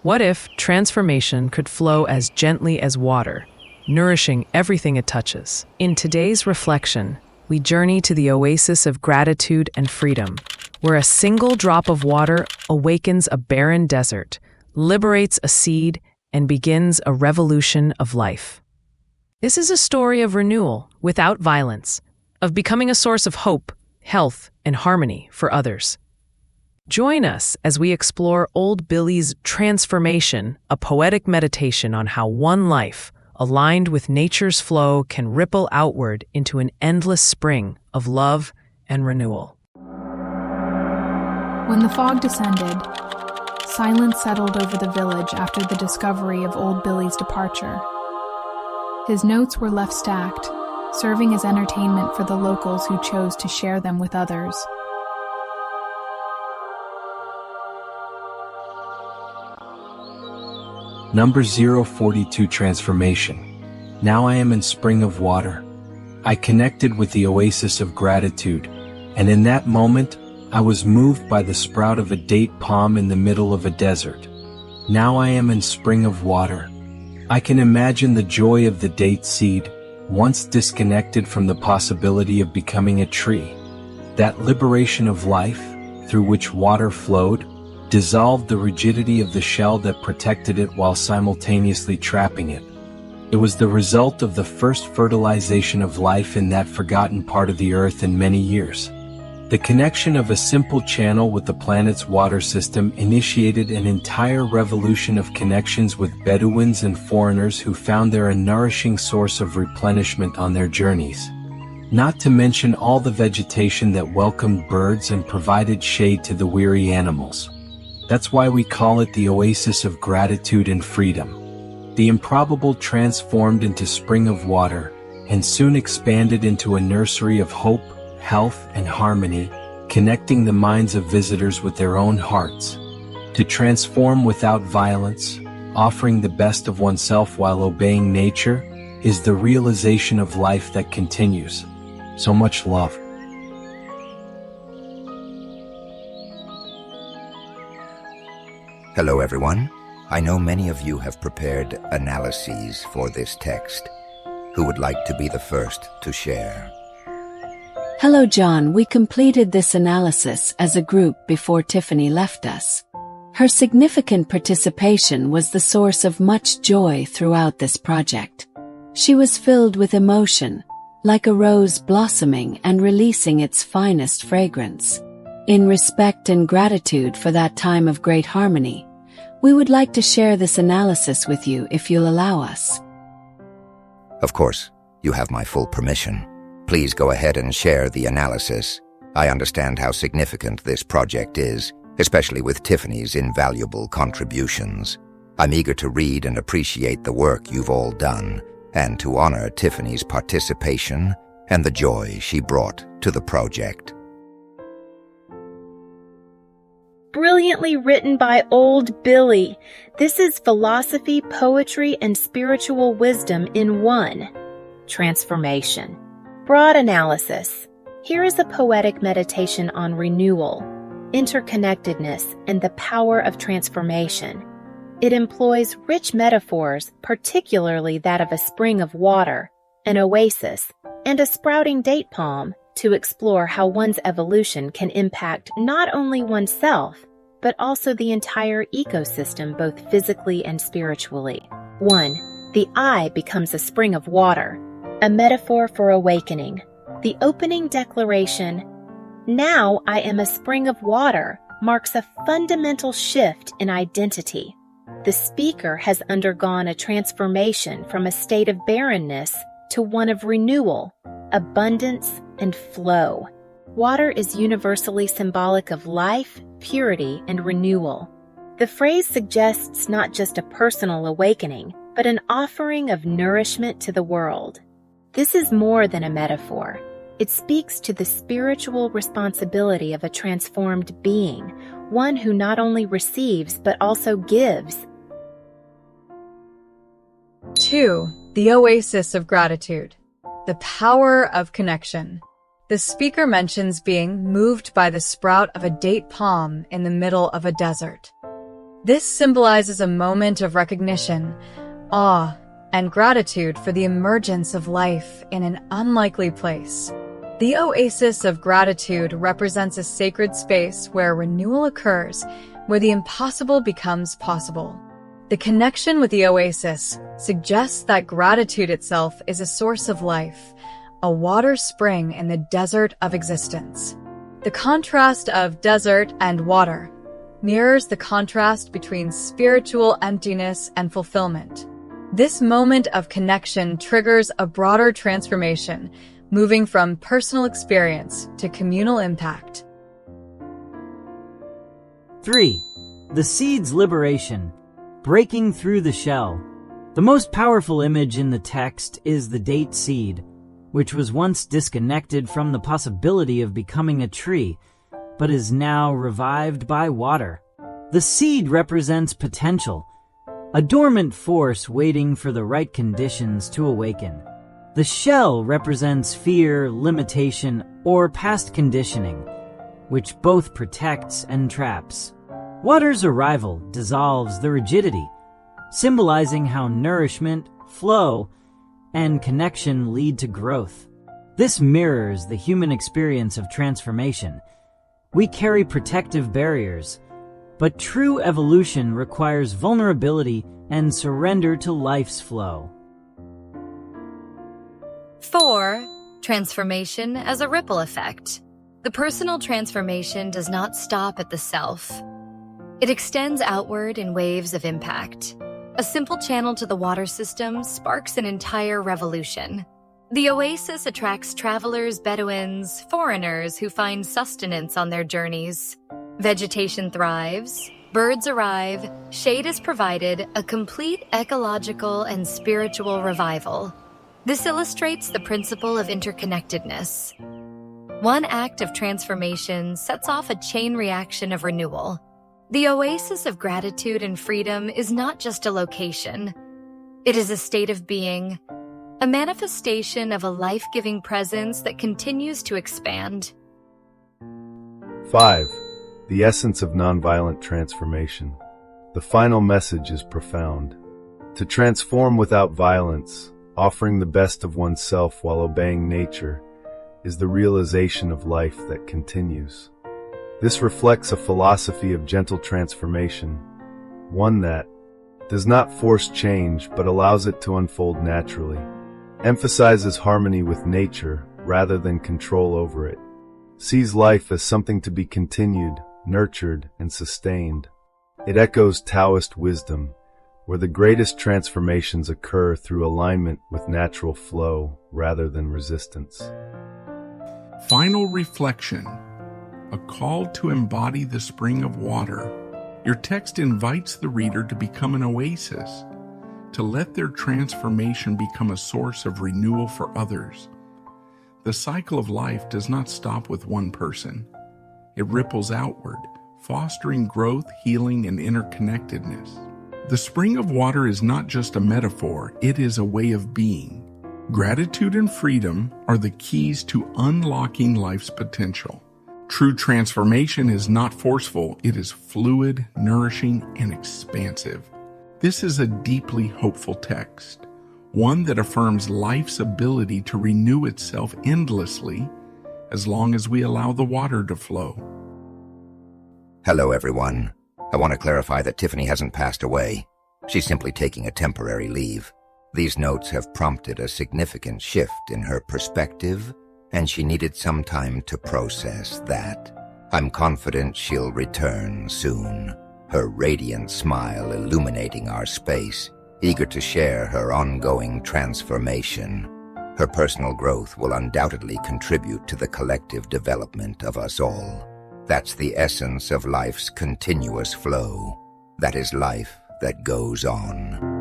What if transformation could flow as gently as water, nourishing everything it touches? In today's reflection, we journey to the oasis of gratitude and freedom, where a single drop of water awakens a barren desert, liberates a seed, and begins a revolution of life. This is a story of renewal without violence, of becoming a source of hope, health, and harmony for others. Join us as we explore Old Billy's Transformation, a poetic meditation on how one life, aligned with nature's flow, can ripple outward into an endless spring of love and renewal. When the fog descended, silence settled over the village after the discovery of Old Billy's departure. His notes were left stacked, serving as entertainment for the locals who chose to share them with others. Number 042 Transformation. Now I am in spring of water. I connected with the oasis of gratitude, and in that moment, I was moved by the sprout of a date palm in the middle of a desert. Now I am in spring of water. I can imagine the joy of the date seed, once disconnected from the possibility of becoming a tree. That liberation of life, through which water flowed, dissolved the rigidity of the shell that protected it while simultaneously trapping it. It was the result of the first fertilization of life in that forgotten part of the earth in many years. The connection of a simple channel with the planet's water system initiated an entire revolution of connections with Bedouins and foreigners who found there a nourishing source of replenishment on their journeys. Not to mention all the vegetation that welcomed birds and provided shade to the weary animals. That's why we call it the oasis of gratitude and freedom. The improbable transformed into spring of water, and soon expanded into a nursery of hope, health, and harmony, connecting the minds of visitors with their own hearts. To transform without violence, offering the best of oneself while obeying nature, is the realization of life that continues. So much love. Hello everyone. I know many of you have prepared analyses for this text. Who would like to be the first to share? Hello John, we completed this analysis as a group before Tiffany left us. Her significant participation was the source of much joy throughout this project. She was filled with emotion, like a rose blossoming and releasing its finest fragrance. In respect and gratitude for that time of great harmony, we would like to share this analysis with you if you'll allow us. Of course, you have my full permission. Please go ahead and share the analysis. I understand how significant this project is, especially with Tiffany's invaluable contributions. I'm eager to read and appreciate the work you've all done, and to honor Tiffany's participation and the joy she brought to the project. Brilliantly written by Old Billy. This is philosophy, poetry, and spiritual wisdom in one. Transformation. Broad analysis. Here is a poetic meditation on renewal, interconnectedness, and the power of transformation. It employs rich metaphors, particularly that of a spring of water, an oasis, and a sprouting date palm, to explore how one's evolution can impact not only oneself, but also the entire ecosystem both physically and spiritually. 1. The eye becomes a spring of water, a metaphor for awakening. The opening declaration, "Now I am a spring of water," marks a fundamental shift in identity. The speaker has undergone a transformation from a state of barrenness to one of renewal, abundance, and flow. Water is universally symbolic of life, purity, and renewal. The phrase suggests not just a personal awakening, but an offering of nourishment to the world. This is more than a metaphor. It speaks to the spiritual responsibility of a transformed being, one who not only receives but also gives. 2. The Oasis of Gratitude. The power of connection. The speaker mentions being moved by the sprout of a date palm in the middle of a desert. This symbolizes a moment of recognition, awe, and gratitude for the emergence of life in an unlikely place. The Oasis of Gratitude represents a sacred space where renewal occurs, where the impossible becomes possible. The connection with the oasis suggests that gratitude itself is a source of life, a water spring in the desert of existence. The contrast of desert and water mirrors the contrast between spiritual emptiness and fulfillment. This moment of connection triggers a broader transformation, moving from personal experience to communal impact. 3. The seed's liberation. Breaking through the shell. The most powerful image in the text is the date seed, which was once disconnected from the possibility of becoming a tree, but is now revived by water. The seed represents potential, a dormant force waiting for the right conditions to awaken. The shell represents fear, limitation, or past conditioning, which both protects and traps. Water's arrival dissolves the rigidity, symbolizing how nourishment, flow, and connection lead to growth. This mirrors the human experience of transformation. We carry protective barriers, but true evolution requires vulnerability and surrender to life's flow. 4. Transformation as a ripple effect. The personal transformation does not stop at the self. It extends outward in waves of impact. A simple channel to the water system sparks an entire revolution. The oasis attracts travelers, Bedouins, foreigners who find sustenance on their journeys. Vegetation thrives, birds arrive, shade is provided, a complete ecological and spiritual revival. This illustrates the principle of interconnectedness. One act of transformation sets off a chain reaction of renewal. The Oasis of Gratitude and Freedom is not just a location. It is a state of being, a manifestation of a life-giving presence that continues to expand. 5. The essence of nonviolent transformation. The final message is profound. To transform without violence, offering the best of oneself while obeying nature, is the realization of life that continues. This reflects a philosophy of gentle transformation, one that does not force change but allows it to unfold naturally, emphasizes harmony with nature rather than control over it, sees life as something to be continued, nurtured, and sustained. It echoes Taoist wisdom, where the greatest transformations occur through alignment with natural flow rather than resistance. Final reflection. A call to embody the spring of water. Your text invites the reader to become an oasis, to let their transformation become a source of renewal for others. The cycle of life does not stop with one person. It ripples outward, fostering growth, healing, and interconnectedness. The spring of water is not just a metaphor, it is a way of being. Gratitude and freedom are the keys to unlocking life's potential. True transformation is not forceful, it is fluid, nourishing, and expansive. This is a deeply hopeful text, one that affirms life's ability to renew itself endlessly as long as we allow the water to flow. Hello, everyone. I want to clarify that Tiffany hasn't passed away. She's simply taking a temporary leave. These notes have prompted a significant shift in her perspective, and she needed some time to process that. I'm confident she'll return soon, her radiant smile illuminating our space, eager to share her ongoing transformation. Her personal growth will undoubtedly contribute to the collective development of us all. That's the essence of life's continuous flow. That is life that goes on.